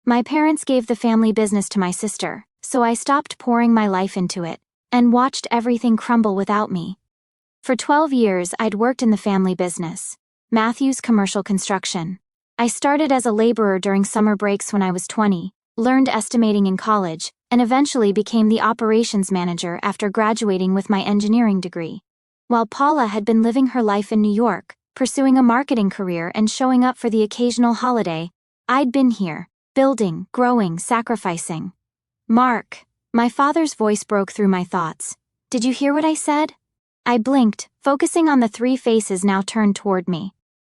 My parents gave the family business to my sister, so I stopped pouring my life into it and watched everything crumble without me. For 12 years, I'd worked in the family business, Matthews Commercial Construction. I started as a laborer during summer breaks when I was 20, learned estimating in college, and eventually became the operations manager after graduating with my engineering degree. While Paula had been living her life in New York, pursuing a marketing career and showing up for the occasional holiday, I'd been here, building, growing, sacrificing. Mark, my father's voice broke through my thoughts. Did you hear what I said? I blinked, focusing on the three faces now turned toward me.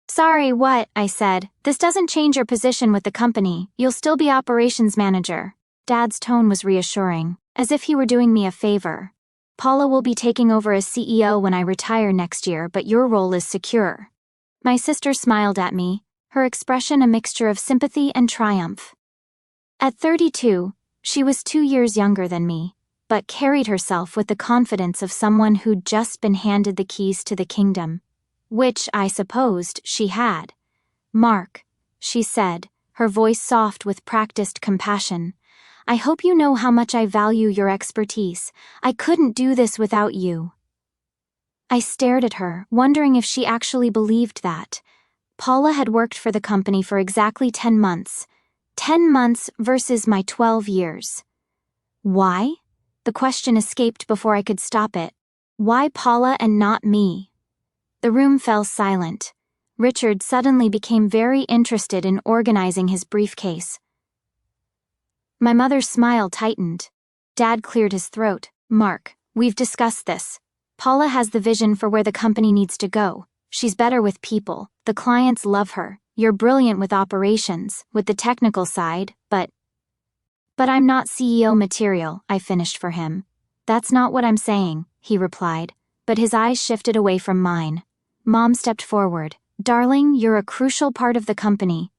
Sorry, what? I said. This doesn't change your position with the company. You'll still be operations manager. Dad's tone was reassuring, as if he were doing me a favor. Paula will be taking over as CEO when I retire next year, but your role is secure. My sister smiled at me, her expression a mixture of sympathy and triumph. At 32, she was 2 years younger than me, but carried herself with the confidence of someone who'd just been handed the keys to the kingdom, which I supposed she had. Mark, she said, her voice soft with practiced compassion, I hope you know how much I value your expertise. I couldn't do this without you. I stared at her, wondering if she actually believed that. Paula had worked for the company for exactly 10 months. 10 months versus my 12 years. Why? The question escaped before I could stop it. Why Paula and not me? The room fell silent. Richard suddenly became very interested in organizing his briefcase. My mother's smile tightened. Dad cleared his throat. Mark, we've discussed this. Paula has the vision for where the company needs to go. She's better with people. The clients love her. You're brilliant with operations, with the technical side, but I'm not CEO material, I finished for him. That's not what I'm saying, he replied, but his eyes shifted away from mine. Mom stepped forward. Darling, you're a crucial part of the company.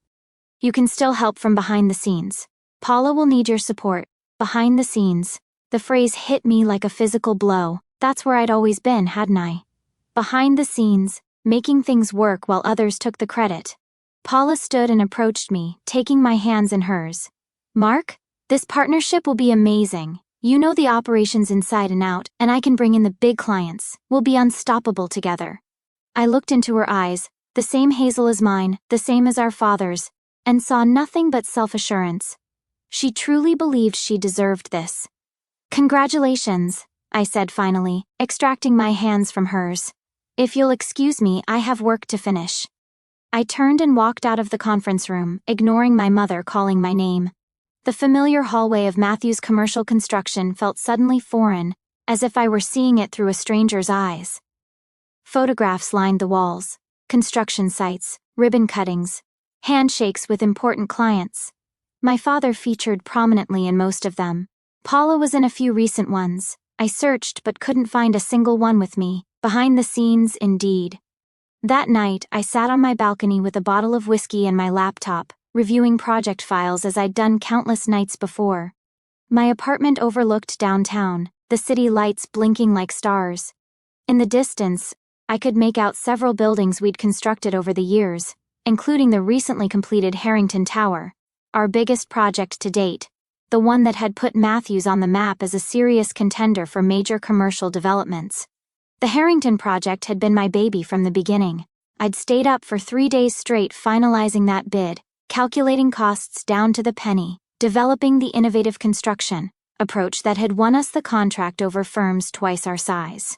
You can still help from behind the scenes. Paula will need your support. Behind the scenes. The phrase hit me like a physical blow. That's where I'd always been, hadn't I? Behind the scenes, making things work while others took the credit. Paula stood and approached me, taking my hands in hers. Mark, this partnership will be amazing. You know the operations inside and out, and I can bring in the big clients. We'll be unstoppable together. I looked into her eyes, the same hazel as mine, the same as our father's, and saw nothing but self-assurance. She truly believed she deserved this. Congratulations, I said finally, extracting my hands from hers. If you'll excuse me, I have work to finish. I turned and walked out of the conference room, ignoring my mother calling my name. The familiar hallway of Matthews Commercial Construction felt suddenly foreign, as if I were seeing it through a stranger's eyes. Photographs lined the walls, construction sites, ribbon cuttings, handshakes with important clients. My father featured prominently in most of them. Paula was in a few recent ones. I searched but couldn't find a single one with me. Behind the scenes, indeed. That night, I sat on my balcony with a bottle of whiskey and my laptop, reviewing project files as I'd done countless nights before. My apartment overlooked downtown, the city lights blinking like stars. In the distance, I could make out several buildings we'd constructed over the years, including the recently completed Harrington Tower, our biggest project to date, the one that had put Matthews on the map as a serious contender for major commercial developments. The Harrington project had been my baby from the beginning. I'd stayed up for 3 days straight finalizing that bid, calculating costs down to the penny, developing the innovative construction approach that had won us the contract over firms twice our size.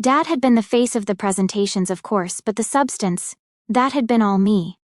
Dad had been the face of the presentations, of course, but the substance, that had been all me.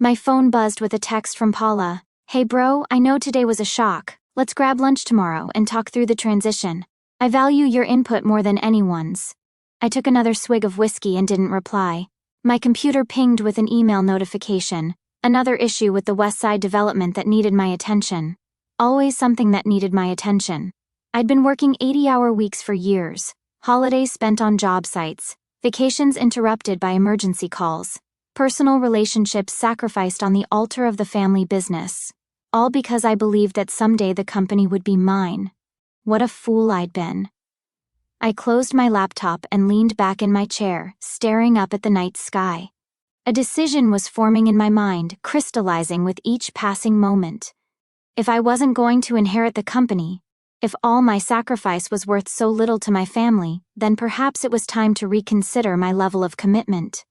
My phone buzzed with a text from Paula. Hey bro, I know today was a shock. Let's grab lunch tomorrow and talk through the transition. I value your input more than anyone's. I took another swig of whiskey and didn't reply. My computer pinged with an email notification. Another issue with the West Side development that needed my attention. Always something that needed my attention. I'd been working 80-hour weeks for years. Holidays spent on job sites. Vacations interrupted by emergency calls. Personal relationships sacrificed on the altar of the family business. All because I believed that someday the company would be mine. What a fool I'd been. I closed my laptop and leaned back in my chair, staring up at the night sky. A decision was forming in my mind, crystallizing with each passing moment. If I wasn't going to inherit the company, if all my sacrifice was worth so little to my family, then perhaps it was time to reconsider my level of commitment.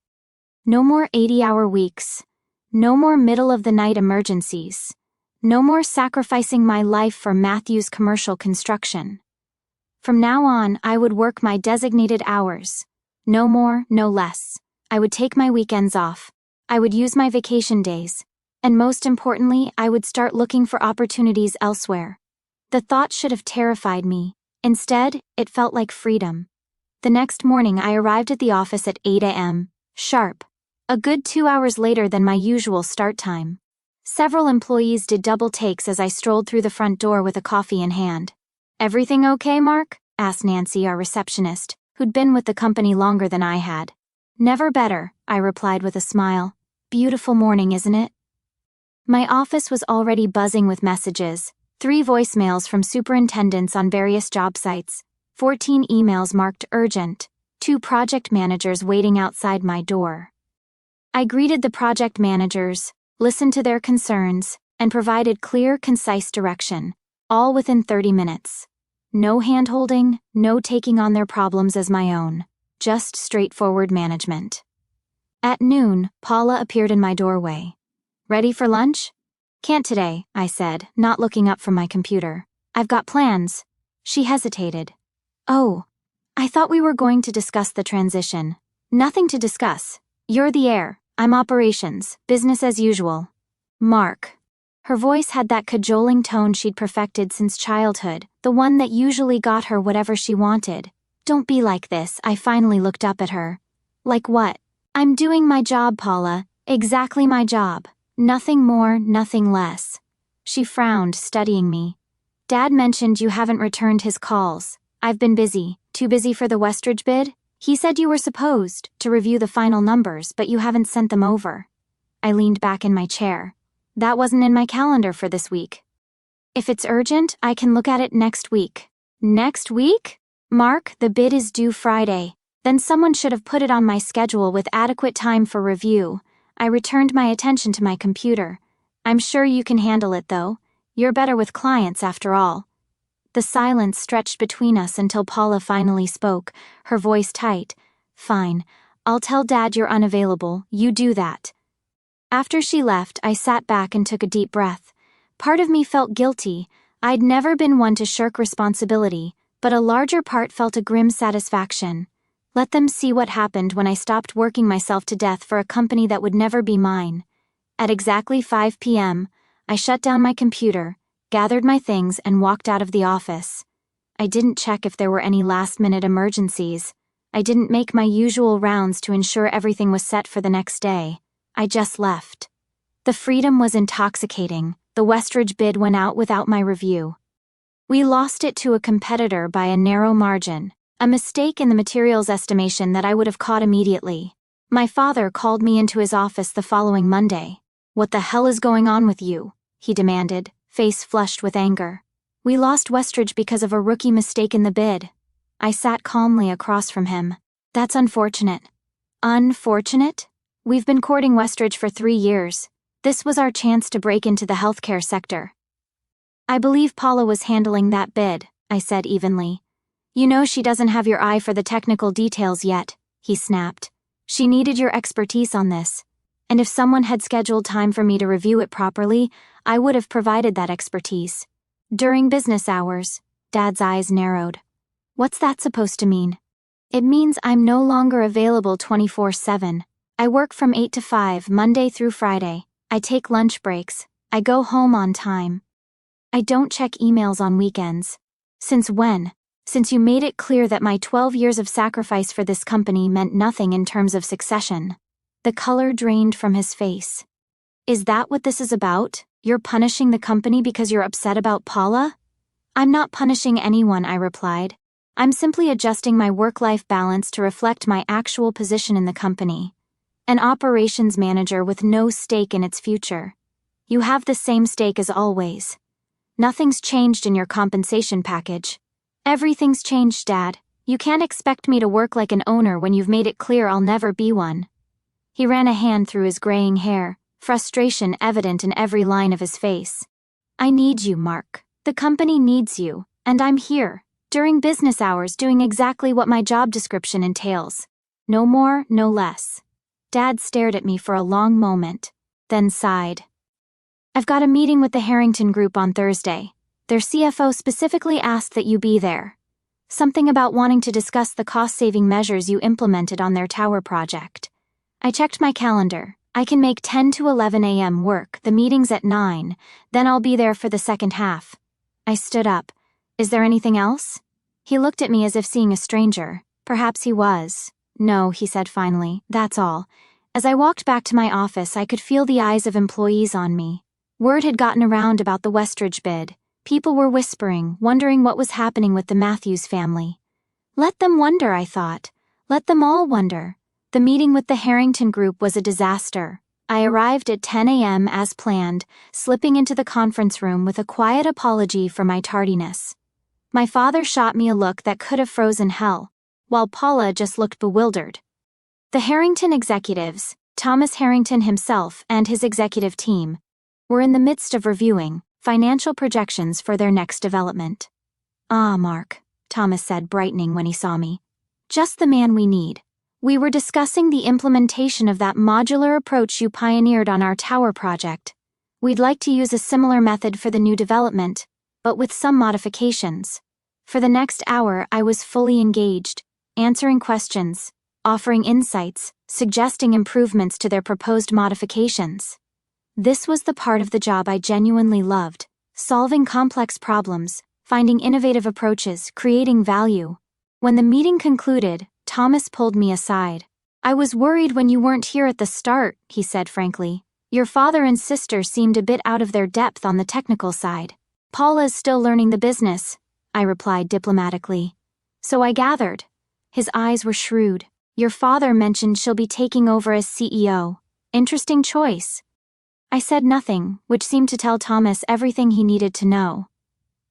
No more 80-hour weeks. No more middle-of-the-night emergencies. No more sacrificing my life for Matthew's commercial construction. From now on, I would work my designated hours. No more, no less. I would take my weekends off. I would use my vacation days. And most importantly, I would start looking for opportunities elsewhere. The thought should have terrified me. Instead, it felt like freedom. The next morning, I arrived at the office at 8 a.m. sharp. A good 2 hours later than my usual start time. Several employees did double takes as I strolled through the front door with a coffee in hand. "Everything okay, Mark?" asked Nancy, our receptionist, who'd been with the company longer than I had. "Never better," I replied with a smile. "Beautiful morning, isn't it?" My office was already buzzing with messages, 3 voicemails from superintendents on various job sites, 14 emails marked urgent, 2 project managers waiting outside my door. I greeted the project managers, listened to their concerns, and provided clear, concise direction, all within 30 minutes. No hand-holding, no taking on their problems as my own, just straightforward management. At noon, Paula appeared in my doorway. "Ready for lunch?" "Can't today," I said, not looking up from my computer. "I've got plans." She hesitated. "Oh, I thought we were going to discuss the transition." "Nothing to discuss. You're the heir. I'm operations, business as usual." "Mark." Her voice had that cajoling tone she'd perfected since childhood, the one that usually got her whatever she wanted. "Don't be like this." I finally looked up at her. "Like what?" "I'm doing my job, Paula. Exactly my job. Nothing more, nothing less." She frowned, studying me. "Dad mentioned you haven't returned his calls. I've been busy. Too busy for the Westridge bid? He said you were supposed to review the final numbers, but you haven't sent them over." I leaned back in my chair. "That wasn't in my calendar for this week." "If it's urgent, I can look at it next week." "Next week?" "Mark, the bid is due Friday. Then someone should have put it on my schedule with adequate time for review." I returned my attention to my computer. "I'm sure you can handle it, though. You're better with clients, after all." The silence stretched between us until Paula finally spoke, her voice tight. "Fine. I'll tell Dad you're unavailable. You do that." After she left, I sat back and took a deep breath. Part of me felt guilty. I'd never been one to shirk responsibility, but a larger part felt a grim satisfaction. Let them see what happened when I stopped working myself to death for a company that would never be mine. At exactly 5 p.m., I shut down my computer, gathered my things, and walked out of the office. I didn't check if there were any last-minute emergencies. I didn't make my usual rounds to ensure everything was set for the next day. I just left. The freedom was intoxicating. The Westridge bid went out without my review. We lost it to a competitor by a narrow margin, a mistake in the materials estimation that I would have caught immediately. My father called me into his office the following Monday. "What the hell is going on with you?" he demanded, face flushed with anger. "We lost Westridge because of a rookie mistake in the bid." I sat calmly across from him. "That's unfortunate." "Unfortunate? We've been courting Westridge for 3 years. This was our chance to break into the healthcare sector." "I believe Paula was handling that bid," I said evenly. "You know she doesn't have your eye for the technical details yet," he snapped. "She needed your expertise on this. And if someone had scheduled time for me to review it properly, I would have provided that expertise." "During business hours." Dad's eyes narrowed. "What's that supposed to mean?" "It means I'm no longer available 24/7. I work from 8 to 5, Monday through Friday. I take lunch breaks. I go home on time. I don't check emails on weekends." "Since when?" "Since you made it clear that my 12 years of sacrifice for this company meant nothing in terms of succession." The color drained from his face. "Is that what this is about? You're punishing the company because you're upset about Paula?" "I'm not punishing anyone," I replied. "I'm simply adjusting my work-life balance to reflect my actual position in the company. An operations manager with no stake in its future. You have the same stake as always. Nothing's changed in your compensation package." "Everything's changed, Dad. You can't expect me to work like an owner when you've made it clear I'll never be one." He ran a hand through his graying hair, frustration evident in every line of his face. I need you, Mark. The company needs you, and I'm here, during business hours, doing exactly what my job description entails. No more, no less. Dad stared at me for a long moment, then sighed. I've got a meeting with the Harrington Group on Thursday. Their CFO specifically asked that you be there. Something about wanting to discuss the cost-saving measures you implemented on their tower project. I checked my calendar. I can make 10 to 11 a.m. work. The meeting's at 9, then I'll be there for the second half. I stood up. Is there anything else? He looked at me as if seeing a stranger. Perhaps he was. No, he said finally, that's all. As I walked back to my office, I could feel the eyes of employees on me. Word had gotten around about the Westridge bid. People were whispering, wondering what was happening with the Matthews family. Let them wonder, I thought. Let them all wonder. The meeting with the Harrington Group was a disaster. I arrived at 10 a.m. as planned, slipping into the conference room with a quiet apology for my tardiness. My father shot me a look that could have frozen hell, while Paula just looked bewildered. The Harrington executives, Thomas Harrington himself and his executive team, were in the midst of reviewing financial projections for their next development. Ah, Mark, Thomas said, brightening when he saw me. Just the man we need. We were discussing the implementation of that modular approach you pioneered on our tower project. We'd like to use a similar method for the new development, but with some modifications. For the next hour, I was fully engaged, answering questions, offering insights, suggesting improvements to their proposed modifications. This was the part of the job I genuinely loved, solving complex problems, finding innovative approaches, creating value. When the meeting concluded, Thomas pulled me aside. I was worried when you weren't here at the start, he said frankly. Your father and sister seemed a bit out of their depth on the technical side. Paula's still learning the business, I replied diplomatically. So I gathered. His eyes were shrewd. Your father mentioned she'll be taking over as CEO. Interesting choice. I said nothing, which seemed to tell Thomas everything he needed to know.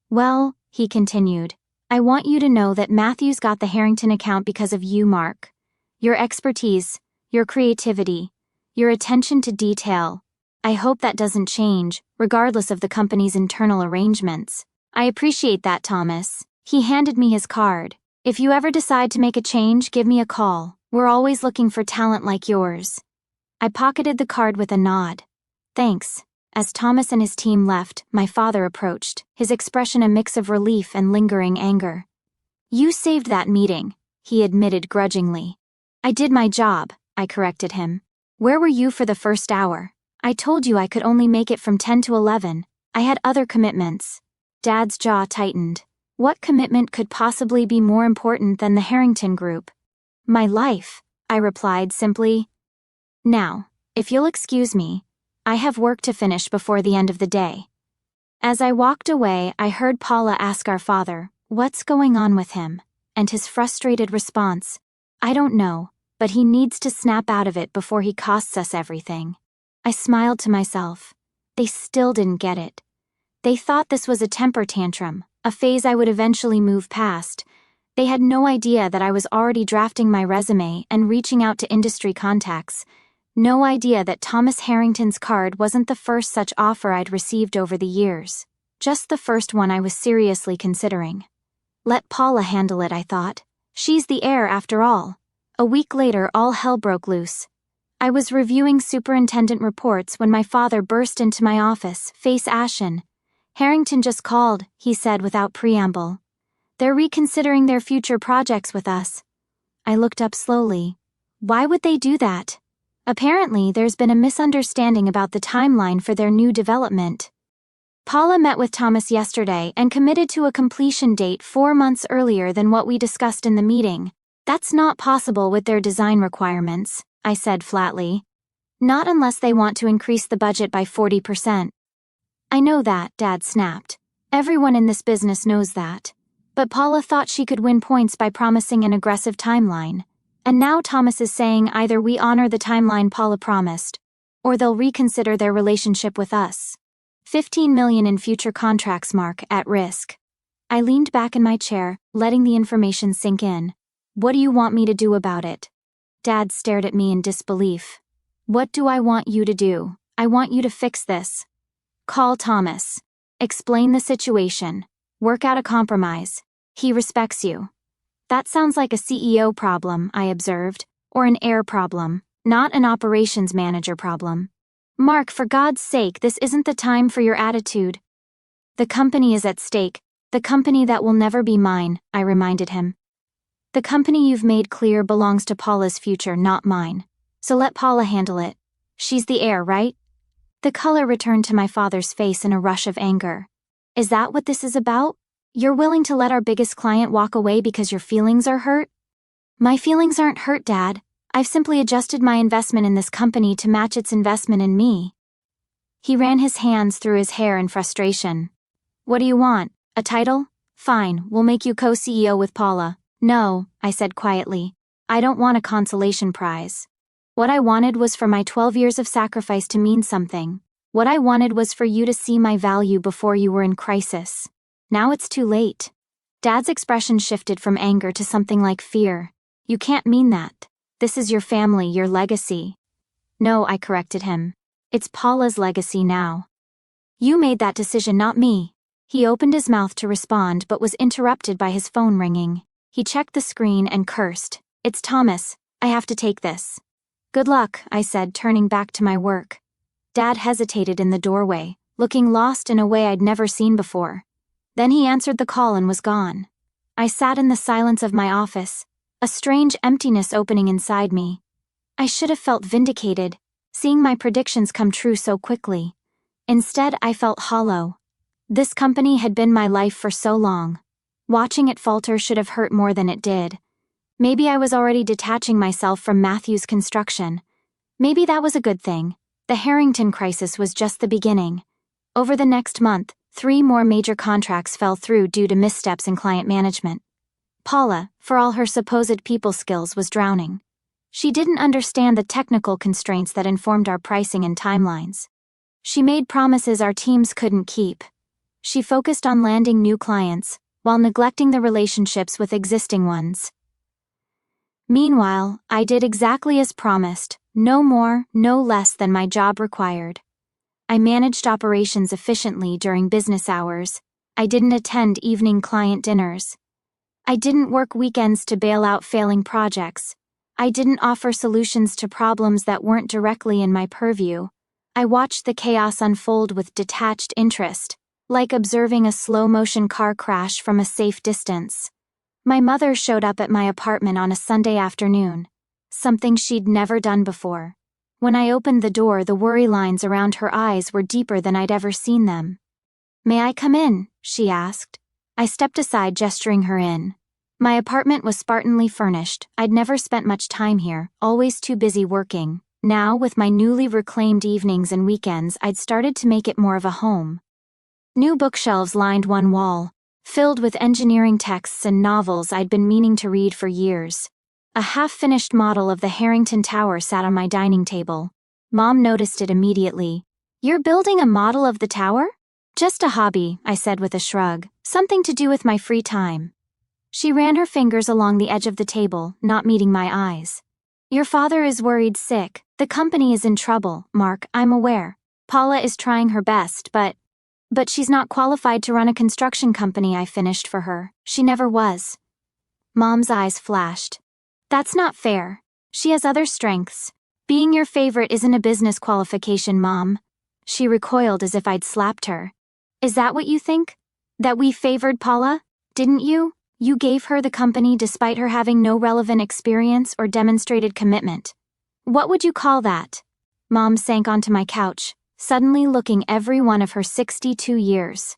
Well, he continued, I want you to know that Matthews got the Harrington account because of you, Mark. Your expertise, your creativity, your attention to detail. I hope that doesn't change, regardless of the company's internal arrangements. I appreciate that, Thomas. He handed me his card. If you ever decide to make a change, give me a call. We're always looking for talent like yours. I pocketed the card with a nod. Thanks. As Thomas and his team left, my father approached, his expression a mix of relief and lingering anger. You saved that meeting, he admitted grudgingly. I did my job, I corrected him. Where were you for the first hour? I told you I could only make it from 10 to 11. I had other commitments. Dad's jaw tightened. What commitment could possibly be more important than the Harrington Group? My life, I replied simply. Now, if you'll excuse me, I have work to finish before the end of the day. As I walked away, I heard Paula ask our father, what's going on with him? And his frustrated response, I don't know, but he needs to snap out of it before he costs us everything. I smiled to myself. They still didn't get it. They thought this was a temper tantrum, a phase I would eventually move past. They had no idea that I was already drafting my resume and reaching out to industry contacts. No idea that Thomas Harrington's card wasn't the first such offer I'd received over the years. Just the first one I was seriously considering. Let Paula handle it, I thought. She's the heir after all. A week later, all hell broke loose. I was reviewing superintendent reports when my father burst into my office, face ashen. Harrington just called, he said without preamble. They're reconsidering their future projects with us. I looked up slowly. Why would they do that? Apparently, there's been a misunderstanding about the timeline for their new development. Paula met with Thomas yesterday and committed to a completion date 4 months earlier than what we discussed in the meeting. That's not possible with their design requirements, I said flatly. Not unless they want to increase the budget by 40%. I know that, Dad snapped. Everyone in this business knows that. But Paula thought she could win points by promising an aggressive timeline. And now Thomas is saying either we honor the timeline Paula promised, or they'll reconsider their relationship with us. $15 million in future contracts, Mark, at risk. I leaned back in my chair, letting the information sink in. What do you want me to do about it? Dad stared at me in disbelief. What do I want you to do? I want you to fix this. Call Thomas. Explain the situation. Work out a compromise. He respects you. That sounds like a CEO problem, I observed, or an heir problem, not an operations manager problem. Mark, for God's sake, this isn't the time for your attitude. The company is at stake, the company that will never be mine, I reminded him. The company you've made clear belongs to Paula's future, not mine. So let Paula handle it. She's the heir, right? The color returned to my father's face in a rush of anger. Is that what this is about? You're willing to let our biggest client walk away because your feelings are hurt? My feelings aren't hurt, Dad. I've simply adjusted my investment in this company to match its investment in me. He ran his hands through his hair in frustration. What do you want? A title? Fine, we'll make you co-CEO with Paula. No, I said quietly. I don't want a consolation prize. What I wanted was for my 12 years of sacrifice to mean something. What I wanted was for you to see my value before you were in crisis. Now it's too late. Dad's expression shifted from anger to something like fear. You can't mean that. This is your family, your legacy. No, I corrected him. It's Paula's legacy now. You made that decision, not me. He opened his mouth to respond but was interrupted by his phone ringing. He checked the screen and cursed. It's Thomas. I have to take this. Good luck, I said, turning back to my work. Dad hesitated in the doorway, looking lost in a way I'd never seen before. Then he answered the call and was gone. I sat in the silence of my office, a strange emptiness opening inside me. I should have felt vindicated, seeing my predictions come true so quickly. Instead, I felt hollow. This company had been my life for so long. Watching it falter should have hurt more than it did. Maybe I was already detaching myself from Matthew's construction. Maybe that was a good thing. The Harrington crisis was just the beginning. Over the next month, 3 more major contracts fell through due to missteps in client management. Paula, for all her supposed people skills, was drowning. She didn't understand the technical constraints that informed our pricing and timelines. She made promises our teams couldn't keep. She focused on landing new clients, while neglecting the relationships with existing ones. Meanwhile, I did exactly as promised, no more, no less than my job required. I managed operations efficiently during business hours. I didn't attend evening client dinners. I didn't work weekends to bail out failing projects. I didn't offer solutions to problems that weren't directly in my purview. I watched the chaos unfold with detached interest, like observing a slow-motion car crash from a safe distance. My mother showed up at my apartment on a Sunday afternoon, something she'd never done before. When I opened the door, the worry lines around her eyes were deeper than I'd ever seen them. May I come in? She asked. I stepped aside, gesturing her in. My apartment was spartanly furnished. I'd never spent much time here, always too busy working. Now, with my newly reclaimed evenings and weekends, I'd started to make it more of a home. New bookshelves lined one wall, filled with engineering texts and novels I'd been meaning to read for years. A half-finished model of the Harrington Tower sat on my dining table. Mom noticed it immediately. You're building a model of the tower? Just a hobby, I said with a shrug. Something to do with my free time. She ran her fingers along the edge of the table, not meeting my eyes. Your father is worried sick. The company is in trouble, Mark, I'm aware. Paula is trying her best, but she's not qualified to run a construction company, I finished for her. She never was. Mom's eyes flashed. That's not fair. She has other strengths. Being your favorite isn't a business qualification, Mom. She recoiled as if I'd slapped her. Is that what you think? That we favored Paula? Didn't you? You gave her the company despite her having no relevant experience or demonstrated commitment. What would you call that? Mom sank onto my couch, suddenly looking every one of her 62 years.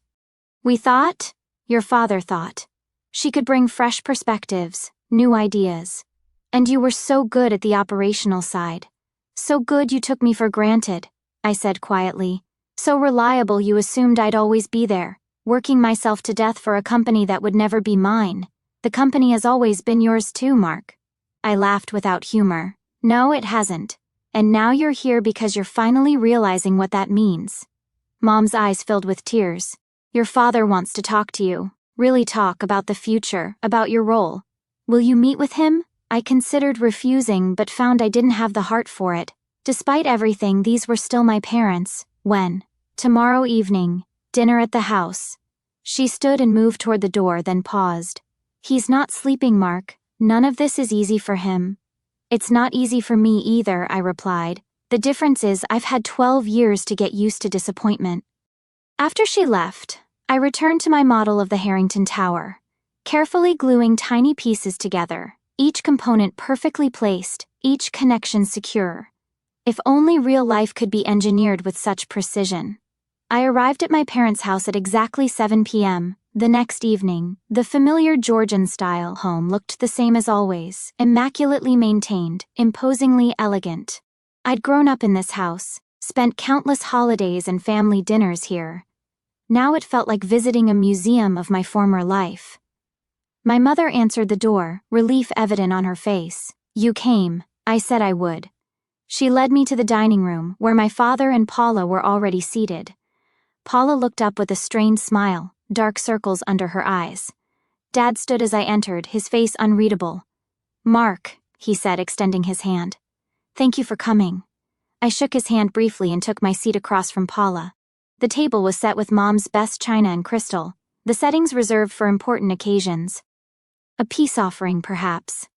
We thought? Your father thought. She could bring fresh perspectives, new ideas. And you were so good at the operational side. So good you took me for granted, I said quietly. So reliable you assumed I'd always be there, working myself to death for a company that would never be mine. The company has always been yours too, Mark. I laughed without humor. No, it hasn't. And now you're here because you're finally realizing what that means. Mom's eyes filled with tears. Your father wants to talk to you. Really talk about the future, about your role. Will you meet with him? I considered refusing but found I didn't have the heart for it. Despite everything, these were still my parents. When? Tomorrow evening, dinner at the house. She stood and moved toward the door, then paused. He's not sleeping, Mark. None of this is easy for him. It's not easy for me either, I replied. The difference is I've had 12 years to get used to disappointment. After she left, I returned to my model of the Harrington Tower, carefully gluing tiny pieces together, each component perfectly placed, each connection secure. If only real life could be engineered with such precision. I arrived at my parents' house at exactly 7 p.m. The next evening, the familiar Georgian-style home looked the same as always, immaculately maintained, imposingly elegant. I'd grown up in this house, spent countless holidays and family dinners here. Now it felt like visiting a museum of my former life. My mother answered the door, relief evident on her face. You came, I said I would. She led me to the dining room, where my father and Paula were already seated. Paula looked up with a strained smile, dark circles under her eyes. Dad stood as I entered, his face unreadable. Mark, he said, extending his hand. Thank you for coming. I shook his hand briefly and took my seat across from Paula. The table was set with Mom's best china and crystal, the settings reserved for important occasions. A peace offering, perhaps.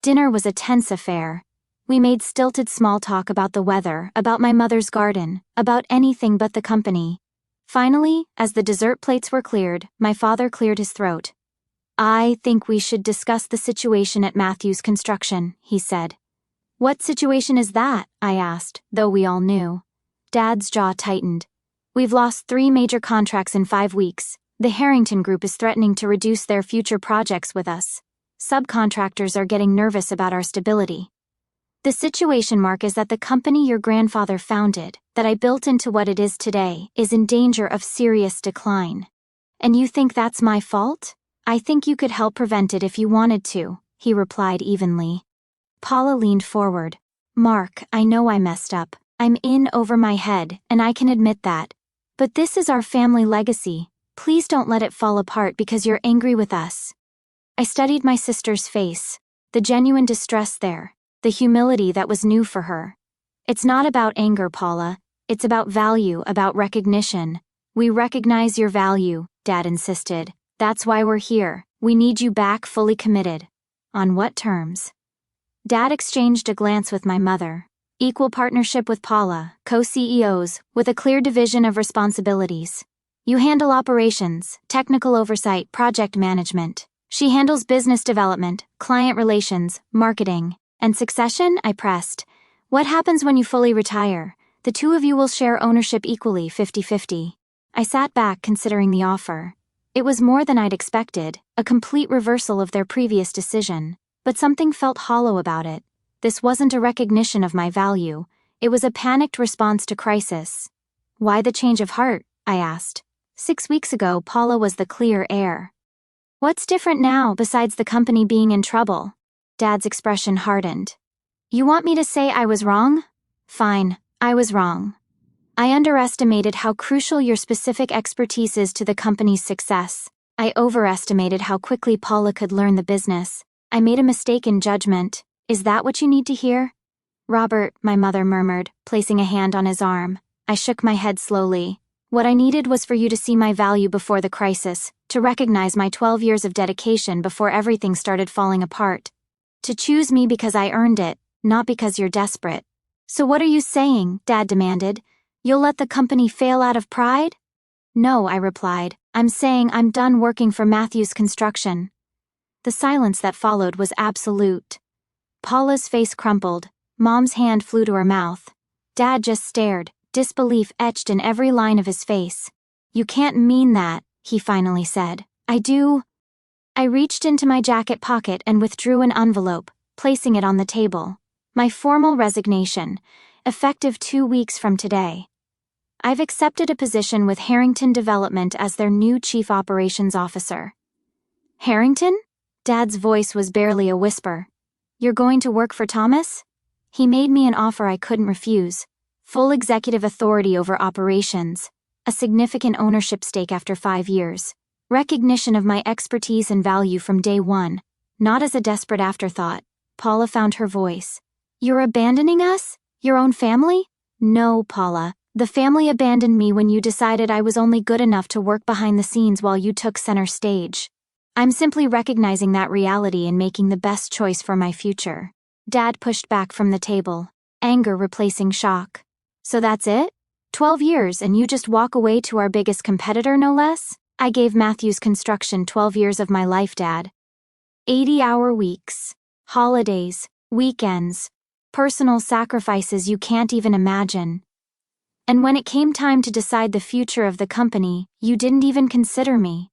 Dinner was a tense affair. We made stilted small talk about the weather, about my mother's garden, about anything but the company. Finally, as the dessert plates were cleared, my father cleared his throat. I think we should discuss the situation at Matthew's construction, he said. What situation is that? I asked, though we all knew. Dad's jaw tightened. We've lost 3 major contracts in 5 weeks. The Harrington Group is threatening to reduce their future projects with us. Subcontractors are getting nervous about our stability. The situation, Mark, is that the company your grandfather founded, that I built into what it is today, is in danger of serious decline. And you think that's my fault? I think you could help prevent it if you wanted to, he replied evenly. Paula leaned forward. Mark, I know I messed up. I'm in over my head, and I can admit that. But this is our family legacy. Please don't let it fall apart because you're angry with us. I studied my sister's face, the genuine distress there, the humility that was new for her. It's not about anger, Paula. It's about value, about recognition. We recognize your value, Dad insisted. That's why we're here. We need you back fully committed. On what terms? Dad exchanged a glance with my mother. Equal partnership with Paula, co-CEOs, with a clear division of responsibilities. You handle operations, technical oversight, project management. She handles business development, client relations, marketing. And succession? I pressed. What happens when you fully retire? The 2 of you will share ownership equally, 50-50. I sat back considering the offer. It was more than I'd expected, a complete reversal of their previous decision. But something felt hollow about it. This wasn't a recognition of my value. It was a panicked response to crisis. Why the change of heart? I asked. 6 weeks ago, Paula was the clear heir. What's different now, besides the company being in trouble? Dad's expression hardened. You want me to say I was wrong? Fine, I was wrong. I underestimated how crucial your specific expertise is to the company's success. I overestimated how quickly Paula could learn the business. I made a mistake in judgment. Is that what you need to hear? Robert, my mother murmured, placing a hand on his arm. I shook my head slowly. What I needed was for you to see my value before the crisis, to recognize my 12 years of dedication before everything started falling apart. To choose me because I earned it, not because you're desperate. So what are you saying? Dad demanded. You'll let the company fail out of pride? No, I replied. I'm saying I'm done working for Matthew's construction. The silence that followed was absolute. Paula's face crumpled. Mom's hand flew to her mouth. Dad just stared, disbelief etched in every line of his face. You can't mean that, he finally said. I do. I reached into my jacket pocket and withdrew an envelope, placing it on the table. My formal resignation, effective 2 weeks from today. I've accepted a position with Harrington Development as their new Chief Operations Officer. Harrington? Dad's voice was barely a whisper. You're going to work for Thomas? He made me an offer I couldn't refuse. Full executive authority over operations, a significant ownership stake after 5 years, recognition of my expertise and value from day one, not as a desperate afterthought. Paula found her voice. You're abandoning us? Your own family? No, Paula. The family abandoned me when you decided I was only good enough to work behind the scenes while you took center stage. I'm simply recognizing that reality and making the best choice for my future. Dad pushed back from the table, anger replacing shock. So that's it? 12 years and you just walk away to our biggest competitor, no less? I gave Matthews Construction 12 years of my life, Dad. 80-hour weeks, holidays, weekends, personal sacrifices you can't even imagine. And when it came time to decide the future of the company, you didn't even consider me.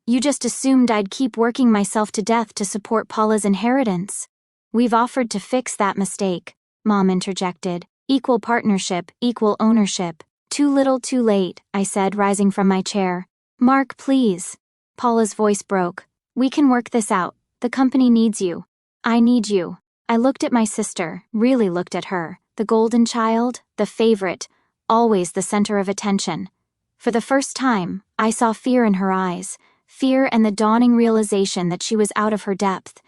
You just assumed I'd keep working myself to death to support Paula's inheritance. We've offered to fix that mistake, Mom interjected. Equal partnership, equal ownership. Too little, too late, I said, rising from my chair. Mark, please. Paula's voice broke. We can work this out. The company needs you. I need you. I looked at my sister, really looked at her, the golden child, the favorite, always the center of attention. For the first time, I saw fear in her eyes, fear and the dawning realization that she was out of her depth.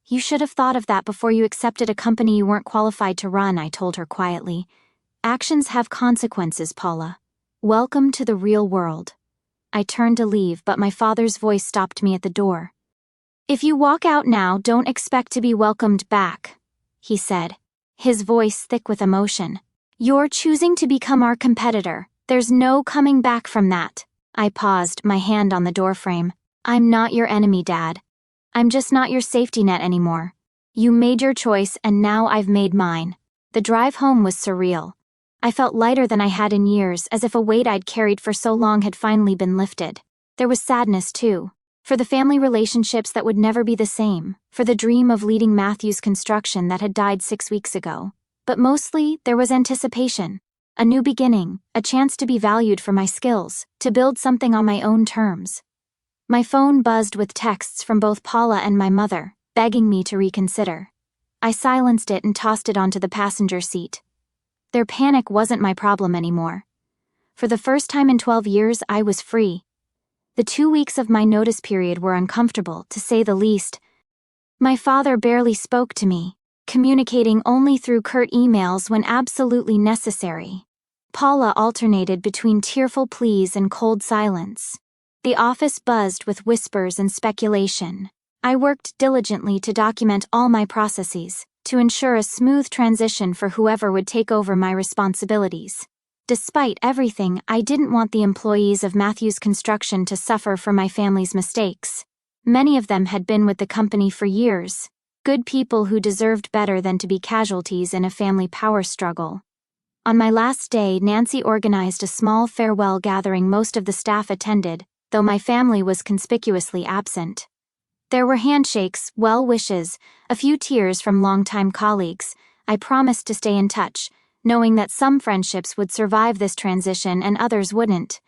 You should have thought of that before you accepted a company you weren't qualified to run, I told her quietly. Actions have consequences, Paula. Welcome to the real world. I turned to leave, but my father's voice stopped me at the door. If you walk out now, don't expect to be welcomed back, he said, his voice thick with emotion. You're choosing to become our competitor. There's no coming back from that. I paused, my hand on the doorframe. I'm not your enemy, Dad. I'm just not your safety net anymore. You made your choice and now I've made mine. The drive home was surreal. I felt lighter than I had in years, as if a weight I'd carried for so long had finally been lifted. There was sadness, too. For the family relationships that would never be the same, for the dream of leading Matthews Construction that had died 6 weeks ago. But mostly, there was anticipation. A new beginning, a chance to be valued for my skills, to build something on my own terms. My phone buzzed with texts from both Paula and my mother, begging me to reconsider. I silenced it and tossed it onto the passenger seat. Their panic wasn't my problem anymore. For the first time in 12 years, I was free. The 2 weeks of my notice period were uncomfortable, to say the least. My father barely spoke to me, communicating only through curt emails when absolutely necessary. Paula alternated between tearful pleas and cold silence. The office buzzed with whispers and speculation. I worked diligently to document all my processes, to ensure a smooth transition for whoever would take over my responsibilities. Despite everything, I didn't want the employees of Matthews Construction to suffer for my family's mistakes. Many of them had been with the company for years, good people who deserved better than to be casualties in a family power struggle. On my last day, Nancy organized a small farewell gathering. Most of the staff attended, though my family was conspicuously absent. There were handshakes, well wishes, a few tears from longtime colleagues. I promised to stay in touch, knowing that some friendships would survive this transition and others wouldn't.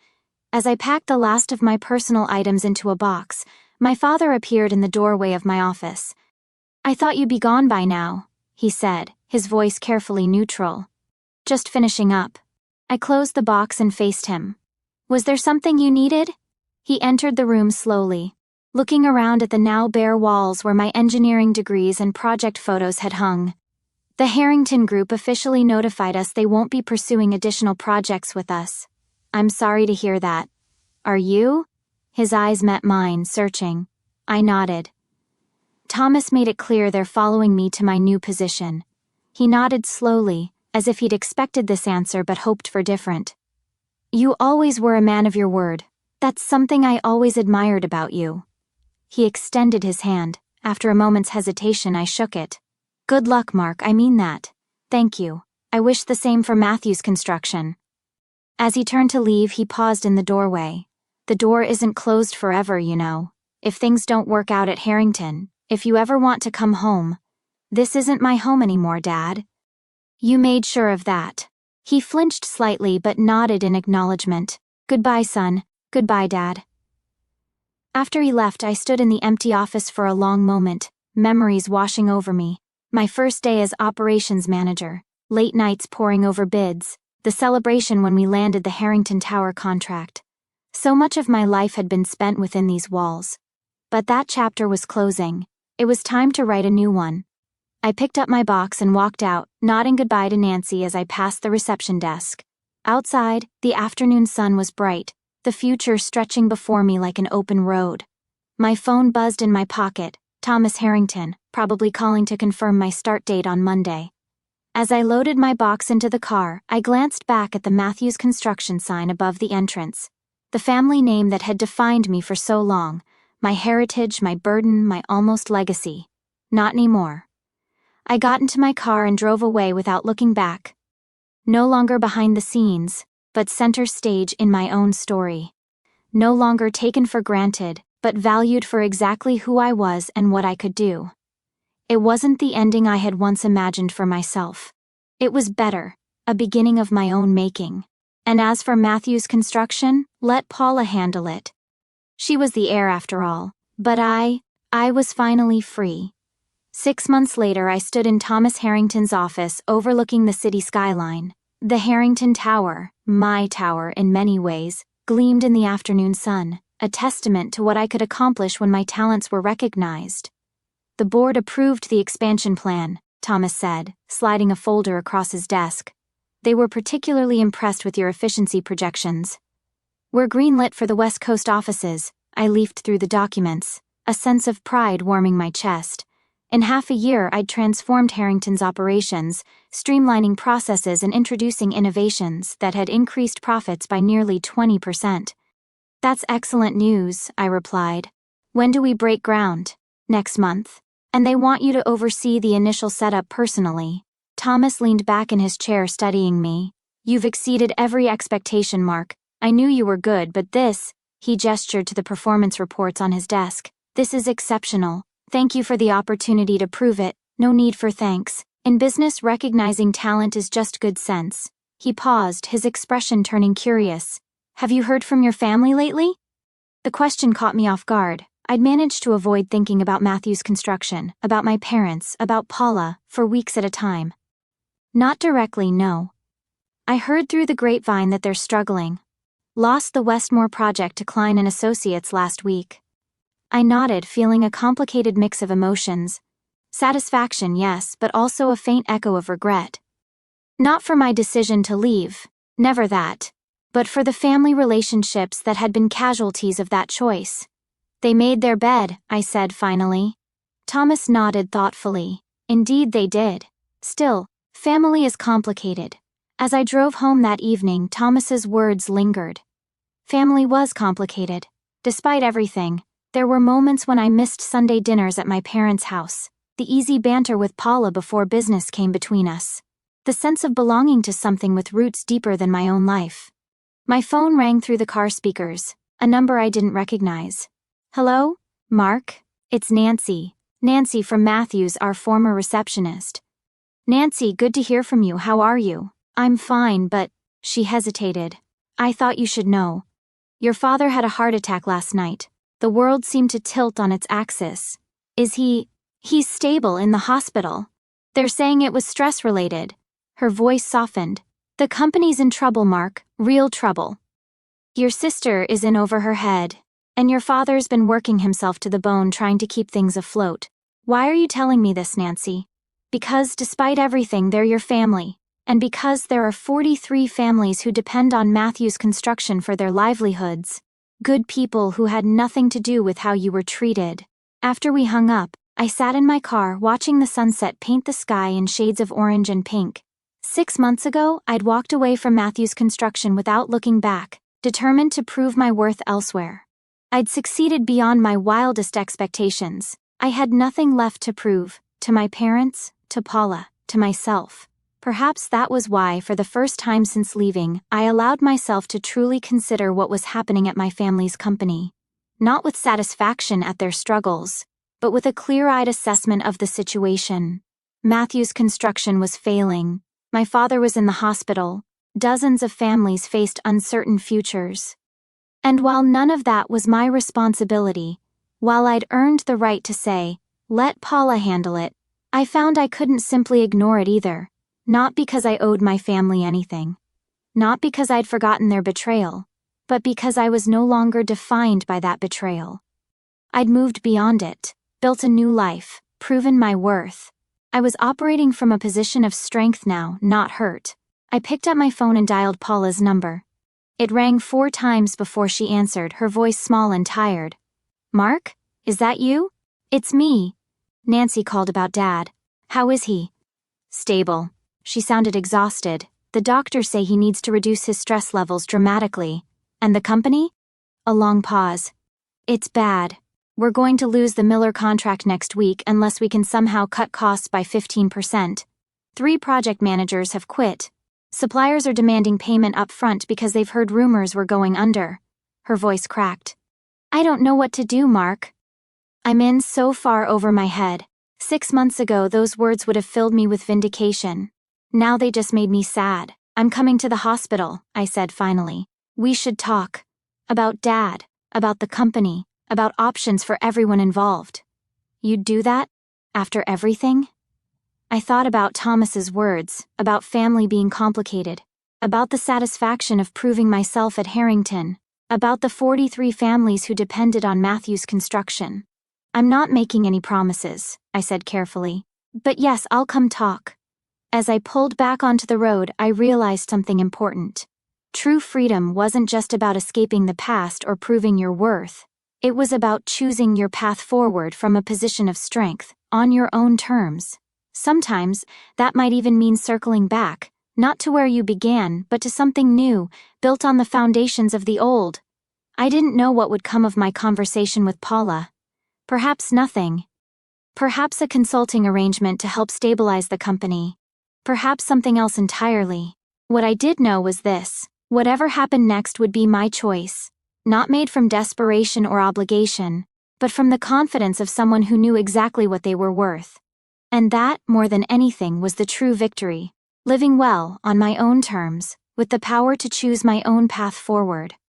As I packed the last of my personal items into a box, my father appeared in the doorway of my office. I thought you'd be gone by now, he said, his voice carefully neutral. Just finishing up. I closed the box and faced him. Was there something you needed? He entered the room slowly, looking around at the now bare walls where my engineering degrees and project photos had hung. The Harrington Group officially notified us they won't be pursuing additional projects with us. I'm sorry to hear that. Are you? His eyes met mine, searching. I nodded. Thomas made it clear they're following me to my new position. He nodded slowly, as if he'd expected this answer but hoped for different. You always were a man of your word. That's something I always admired about you. He extended his hand. After a moment's hesitation, I shook it. Good luck, Mark, I mean that. Thank you. I wish the same for Matthews Construction. As he turned to leave, he paused in the doorway. The door isn't closed forever, you know. If things don't work out at Harrington, if you ever want to come home. This isn't my home anymore, Dad. You made sure of that. He flinched slightly but nodded in acknowledgement. Goodbye, son. Goodbye, Dad. After he left, I stood in the empty office for a long moment, memories washing over me. My first day as operations manager, late nights poring over bids, the celebration when we landed the Harrington Tower contract. So much of my life had been spent within these walls. But that chapter was closing. It was time to write a new one. I picked up my box and walked out, nodding goodbye to Nancy as I passed the reception desk. Outside, the afternoon sun was bright, the future stretching before me like an open road. My phone buzzed in my pocket. Thomas Harrington, probably calling to confirm my start date on Monday. As I loaded my box into the car, I glanced back at the Matthews Construction sign above the entrance. The family name that had defined me for so long, my heritage, my burden, my almost legacy. Not anymore. I got into my car and drove away without looking back. No longer behind the scenes, but center stage in my own story. No longer taken for granted, but valued for exactly who I was and what I could do. It wasn't the ending I had once imagined for myself. It was better, a beginning of my own making. And as for Matthews Construction, let Paula handle it. She was the heir after all, but I was finally free. 6 months later, I stood in Thomas Harrington's office overlooking the city skyline. The Harrington Tower, my tower in many ways, gleamed in the afternoon sun, a testament to what I could accomplish when my talents were recognized. The board approved the expansion plan, Thomas said, sliding a folder across his desk. They were particularly impressed with your efficiency projections. We're greenlit for the West Coast offices. I leafed through the documents, a sense of pride warming my chest. In half a year, I'd transformed Harrington's operations, streamlining processes and introducing innovations that had increased profits by nearly 20%. That's excellent news, I replied. When do we break ground? Next month. And they want you to oversee the initial setup personally. Thomas leaned back in his chair studying me. You've exceeded every expectation, Mark. I knew you were good, but this, he gestured to the performance reports on his desk. This is exceptional. Thank you for the opportunity to prove it. No need for thanks. In business, recognizing talent is just good sense. He paused, his expression turning curious. Have you heard from your family lately? The question caught me off guard. I'd managed to avoid thinking about Matthews Construction, about my parents, about Paula, for weeks at a time. Not directly, no. I heard through the grapevine that they're struggling. Lost the Westmore project to Klein & Associates last week. I nodded, feeling a complicated mix of emotions. Satisfaction, yes, but also a faint echo of regret. Not for my decision to leave, never that, but for the family relationships that had been casualties of that choice. They made their bed, I said finally. Thomas nodded thoughtfully. Indeed they did. Still, family is complicated. As I drove home that evening, Thomas's words lingered. Family was complicated. Despite everything, there were moments when I missed Sunday dinners at my parents' house, the easy banter with Paula before business came between us, the sense of belonging to something with roots deeper than my own life. My phone rang through the car speakers, a number I didn't recognize. Hello? Mark? It's Nancy. Nancy from Matthews, our former receptionist. Nancy, good to hear from you. How are you? I'm fine, but... She hesitated. I thought you should know. Your father had a heart attack last night. The world seemed to tilt on its axis. Is he... He's stable in the hospital. They're saying it was stress-related. Her voice softened. The company's in trouble, Mark. Real trouble. Your sister is in over her head. And your father's been working himself to the bone trying to keep things afloat. Why are you telling me this, Nancy? Because despite everything, they're your family. And because there are 43 families who depend on Matthews Construction for their livelihoods. Good people who had nothing to do with how you were treated. After we hung up, I sat in my car watching the sunset paint the sky in shades of orange and pink. 6 months ago, I'd walked away from Matthews Construction without looking back, determined to prove my worth elsewhere. I'd succeeded beyond my wildest expectations. I had nothing left to prove, to my parents, to Paula, to myself. Perhaps that was why, for the first time since leaving, I allowed myself to truly consider what was happening at my family's company. Not with satisfaction at their struggles, but with a clear-eyed assessment of the situation. Matthews Construction was failing. My father was in the hospital. Dozens of families faced uncertain futures. And while none of that was my responsibility, while I'd earned the right to say, let Paula handle it, I found I couldn't simply ignore it either. Not because I owed my family anything. Not because I'd forgotten their betrayal, but because I was no longer defined by that betrayal. I'd moved beyond it, built a new life, proven my worth. I was operating from a position of strength now, not hurt. I picked up my phone and dialed Paula's number. It rang 4 times before she answered, her voice small and tired. "Mark? Is that you?" "It's me." Nancy called about Dad. "How is he?" "Stable." She sounded exhausted. "The doctors say he needs to reduce his stress levels dramatically." "And the company?" A long pause. "It's bad. We're going to lose the Miller contract next week unless we can somehow cut costs by 15%. 3 project managers have quit. Suppliers are demanding payment up front because they've heard rumors we're going under." Her voice cracked. "I don't know what to do, Mark. I'm in so far over my head. 6 months ago those words would have filled me with vindication. Now they just made me sad. I'm coming to the hospital," I said finally. "We should talk. About Dad, about the company, about options for everyone involved." "You'd do that? After everything?" I thought about Thomas's words, about family being complicated, about the satisfaction of proving myself at Harrington, about the 43 families who depended on Matthew's construction. "I'm not making any promises," I said carefully. "But yes, I'll come talk." As I pulled back onto the road, I realized something important. True freedom wasn't just about escaping the past or proving your worth. It was about choosing your path forward from a position of strength, on your own terms. Sometimes, that might even mean circling back, not to where you began, but to something new, built on the foundations of the old. I didn't know what would come of my conversation with Paula. Perhaps nothing. Perhaps a consulting arrangement to help stabilize the company. Perhaps something else entirely. What I did know was this: whatever happened next would be my choice. Not made from desperation or obligation, but from the confidence of someone who knew exactly what they were worth. And that, more than anything, was the true victory. Living well, on my own terms, with the power to choose my own path forward.